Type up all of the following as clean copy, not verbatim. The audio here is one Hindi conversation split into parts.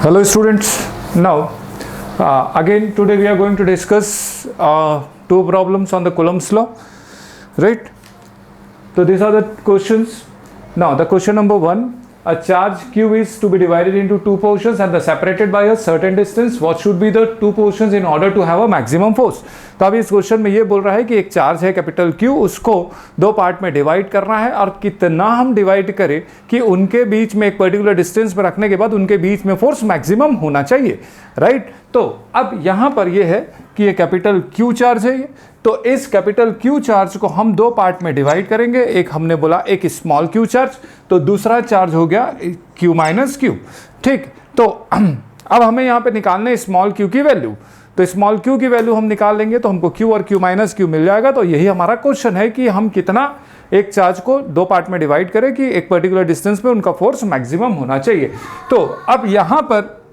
Hello students, now again today we are going to discuss two problems on the Coulomb's law, right? So these are the questions. Now the question number 1, a charge q is to be divided into two portions and separated by a certain distance. What should be the two portions in order to have a maximum force? तो अभी इस क्वेश्चन में ये बोल रहा है कि एक चार्ज है कैपिटल Q, उसको दो पार्ट में डिवाइड करना है और कितना हम डिवाइड करें कि उनके बीच में एक पर्टिकुलर डिस्टेंस में रखने के बाद उनके बीच में फोर्स मैक्सिमम होना चाहिए, राइट? तो अब यहाँ पर ये है कि ये कैपिटल Q चार्ज है, तो इस कैपिटल Q चार्ज को हम दो पार्ट में डिवाइड करेंगे। एक हमने बोला एक स्मॉल q चार्ज, तो दूसरा चार्ज हो गया q माइनस q, ठीक? तो अब हमें यहाँ पे निकालना है स्मॉल q की वैल्यू, तो स्मॉल q की वैल्यू हम निकाल लेंगे तो हमको q और q माइनस q मिल जाएगा। तो यही हमारा क्वेश्चन है कि हम कितना एक चार्ज को दो पार्ट में डिवाइड करें कि एक पर्टिकुलर डिस्टेंस पे उनका फोर्स मैक्सिमम होना चाहिए। तो अब यहाँ पर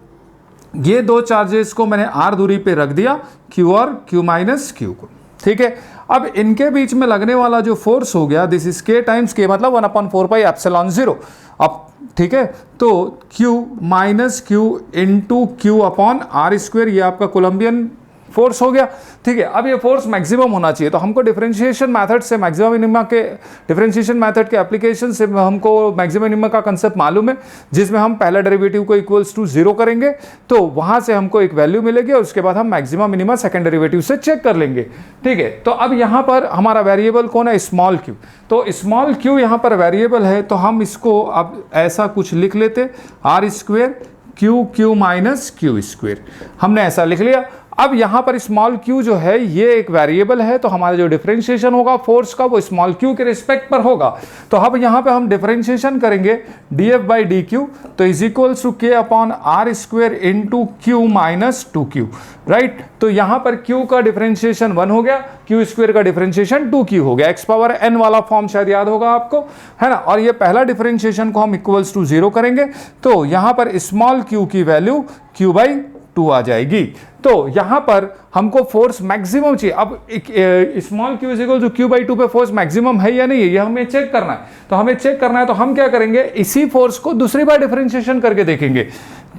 ये दो चार्जेस को मैंने r दूरी पे रख दिया, q और q माइनस q को, ठीक है? अब इनके बीच में लगने वाला जो फोर्स हो गया, this is k times k, मतलब 1/4 पाई एप्सिलॉन 0। अब ठीक है, तो q minus q into q upon r square, ये आपका कोलंबियन फोर्स हो गया, ठीक है? अब ये फोर्स मैक्सिमम होना चाहिए, तो हमको डिफरेंशिएशन मेथड से मैक्सिमम मिनिमा के डिफरेंशिएशन मेथड के एप्लीकेशन से हमको मैक्सिमम मिनिमा का कंसेप्ट मालूम है, जिसमें हम पहला डेरिवेटिव को इक्वल्स टू 0 करेंगे तो वहां से हमको एक वैल्यू मिलेगी और उसके बाद हम मैक्सिमम मिनिमा सेकंड डेरिवेटिव से चेक कर लेंगे, ठीक है? तो अब यहाँ पर हमारा वेरिएबल कौन है? Small q। तो स्मॉल q यहाँ पर वेरिएबल है, तो हम इसको अब ऐसा कुछ लिख लेते, r square q minus q square, हमने ऐसा लिख लिया। अब यहाँ पर स्मॉल q जो है ये एक वेरिएबल है, तो हमारा जो डिफरेंशिएशन होगा फोर्स का वो स्मॉल q के रिस्पेक्ट पर होगा। तो अब यहाँ पे हम डिफरेंशिएशन करेंगे df बाई dq, तो is equals to k upon r square into q minus 2q, right? तो यहाँ पर q का डिफरेंशिएशन 1 हो गया, q स्क्वेयर का डिफरेंशिएशन 2q हो गया, x पावर n वाला फॉर्म शायद याद होगा आपको, है ना? और ये पहला डिफरेंशिएशन को हम इक्वल्स टू 0 करेंगे, तो यहाँ पर स्मॉल q की वैल्यू q बाई 2 आ जाएगी। तो यहां पर हमको फोर्स मैक्सिमम चाहिए। अब small q equal to q by 2 पे फोर्स मैक्सिमम है या नहीं है, ये हमें चेक करना है। तो हमें चेक करना है तो हम क्या करेंगे, इसी फोर्स को दूसरी बार डिफरेंशिएशन करके देखेंगे,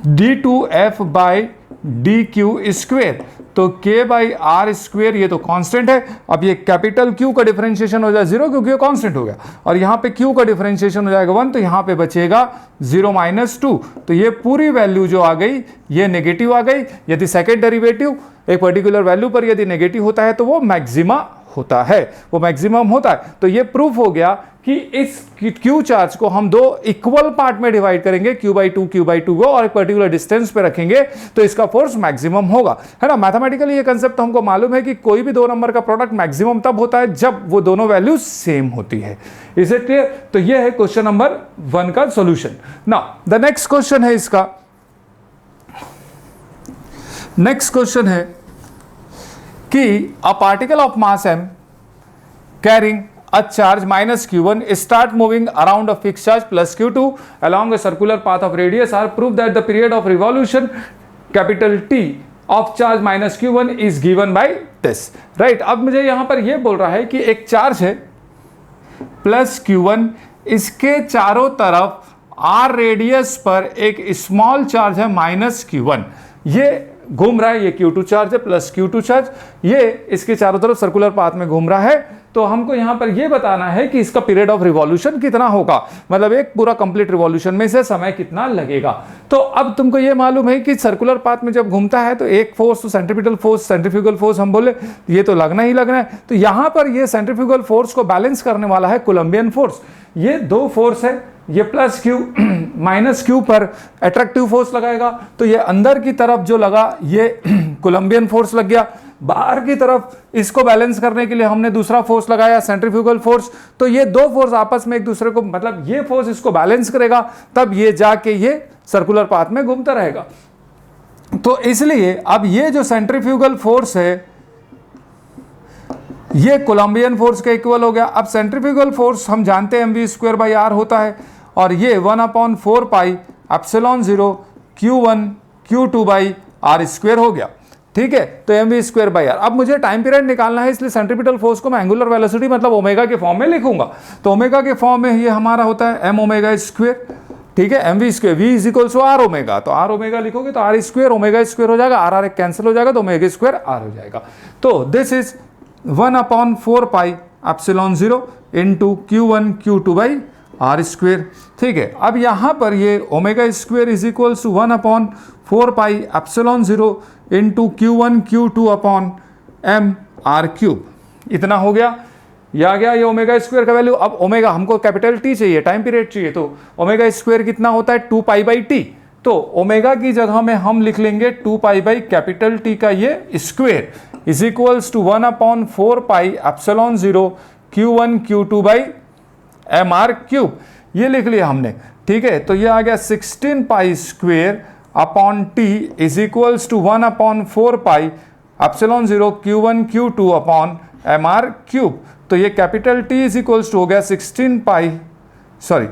d2f बाई dq स्क्वेयर, तो k बाई आर स्क्वेयर ये तो कांस्टेंट है। अब ये कैपिटल Q का डिफरेंशिएशन हो जाए 0 क्योंकि ये कांस्टेंट हो गया, और यहाँ पे Q का डिफरेंशिएशन हो जाएगा 1, तो यहाँ पे बचेगा 0 माइनस 2। तो ये पूरी वैल्यू जो आ गई ये नेगेटिव आ गई। यदि सेकेंड डेरिवेटिव एक पर्टिकुलर वैल्यू पर यदि नेगेटिव होता है तो वो मैक्सिमा होता है, वो मैक्सिमम होता है। तो ये प्रूफ हो गया कि इस Q चार्ज को हम दो इक्वल पार्ट में डिवाइड करेंगे, q बाई 2 को, और एक पर्टिकुलर डिस्टेंस पे रखेंगे तो इसका फोर्स मैक्सिमम होगा, है ना? मैथमेटिकली ये कंसेप्ट हमको मालूम है कि कोई भी दो नंबर का प्रोडक्ट मैक्सिमम तब होता है जब वो दोनों वैल्यू सेम होती है। Is it clear? तो ये है क्वेश्चन नंबर 1 का solution. Now the next question है, इसका नेक्स्ट क्वेश्चन है कि a particle of mass m carrying a charge minus q1 start moving around a fixed charge plus q2 along a circular path of radius r, prove that the period of revolution capital T of charge minus q1 is given by this, right? अब मुझे यहां पर यह बोल रहा है कि एक चार्ज है प्लस q1, इसके चारों तरफ r रेडियस पर एक स्मॉल चार्ज है माइनस q1, ये घूम रहा है, ये q2 चार्ज है प्लस q2 चार्ज, ये इसके चारों तरफ सर्कुलर पाथ में घूम रहा है। तो हमको यहां पर यह बताना है कि इसका पीरियड ऑफ रिवॉल्यूशन कितना होगा, मतलब एक पूरा कंप्लीट रिवॉल्यूशन में से समय कितना लगेगा। तो अब तुमको यह मालूम है कि सर्कुलर पाथ में जब घूमता है तो एक फोर्स, तो सेंट्रीफ्यूगल फोर्स हम बोले ये तो लगना ही लगना है। तो यहां पर ये सेंट्रीफ्यूगल फोर्स को बैलेंस करने वाला है कोलंबियन फोर्स। ये दो फोर्स है, ये प्लस q माइनस q पर अट्रैक्टिव फोर्स लगाएगा, तो ये अंदर की तरफ जो लगा ये कोलंबियन फोर्स लग गया। बाहर की तरफ इसको बैलेंस करने के लिए हमने दूसरा फोर्स लगाया, सेंट्रीफ्यूगल फोर्स। तो ये दो फोर्स आपस में एक दूसरे को, मतलब ये फोर्स इसको बैलेंस करेगा, तब ये जाके ये सर्कुलर पाथ में घूमता रहेगा। तो इसलिए अब ये जो सेंट्रीफ्यूगल फोर्स है ये कोलंबियन फोर्स के इक्वल हो गया। अब सेंट्रीफ्यूगल फोर्स हम जानते हैं mv स्क्वायर बाई आर होता है, और ये 1/4 pi epsilon 0 q1 q2 by r square हो गया, ठीक है? तो mv स्क्वायर बाई आर। अब मुझे टाइम पीरियड निकालना है, इसलिए सेंट्रीपिटल फोर्स को मैं एंगुलर वेलोसिटी मतलब ओमेगा के फॉर्म में लिखूंगा। तो ओमेगा के फॉर्म में ये हमारा होता है m ओमेगा स्क्वायर ठीक है, m v square, v is equals to r omega, तो आर ओमेगा लिखोगे तो आर स्क्वेयर ओमेगा स्क्वेयर हो जाएगा, आर आर कैंसिल हो जाएगा तो ओमेगा स्क्वेयर आर हो जाएगा। तो this is 1/4 pi epsilon 0 into Q1 Q2 by r square. ठीक है, अब यहाँ पर ये omega square is equals to 1/4 pi epsilon 0 into Q1 Q2 upon m r cube, इतना हो गया। ये आ गया ये ओमेगा स्क्वेयर का वैल्यू। अब ओमेगा हमको कैपिटल टी चाहिए, टाइम पीरियड चाहिए, तो ओमेगा स्क्वेयर कितना होता है 2 पाई बाई टी, तो ओमेगा की जगह में हम लिख लेंगे 2 पाई बाई कैपिटल टी का ये square is equals to 1/4 pi epsilon 0 Q1 Q2 by m r cube, ये लिख लिया हमने। ठीक है, तो ये आ गया 16 pi square upon T is equals to 1/4 pi epsilon 0 Q1 Q2 upon m r cube. तो ये capital T is equals to हो गया 16 पाई, सॉरी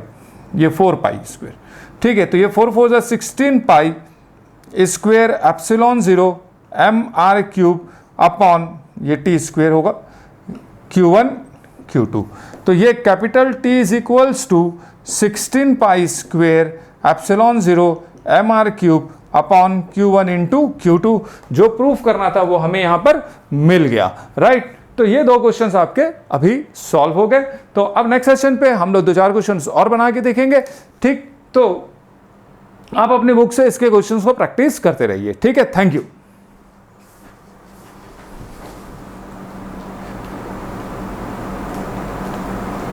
ये 4 पाई स्क्वेयर। ठीक है, तो ये 4 4 16 pi square epsilon 0 m r cube upon ये टी स्क्वेयर होगा Q1 Q2। तो ये capital T is equals to 16 pi square epsilon 0 m r cube upon Q1 into Q2, जो प्रूफ करना था वो हमें यहां पर मिल गया, राइट। तो ये 2 क्वेश्चंस आपके अभी सॉल्व हो गए। तो अब नेक्स्ट सेशन पे हम लोग 2-4 क्वेश्चंस और बना के देखेंगे। ठीक, तो आप अपनी बुक से इसके क्वेश्चंस को प्रैक्टिस करते रहिए। ठीक है, थैंक यू।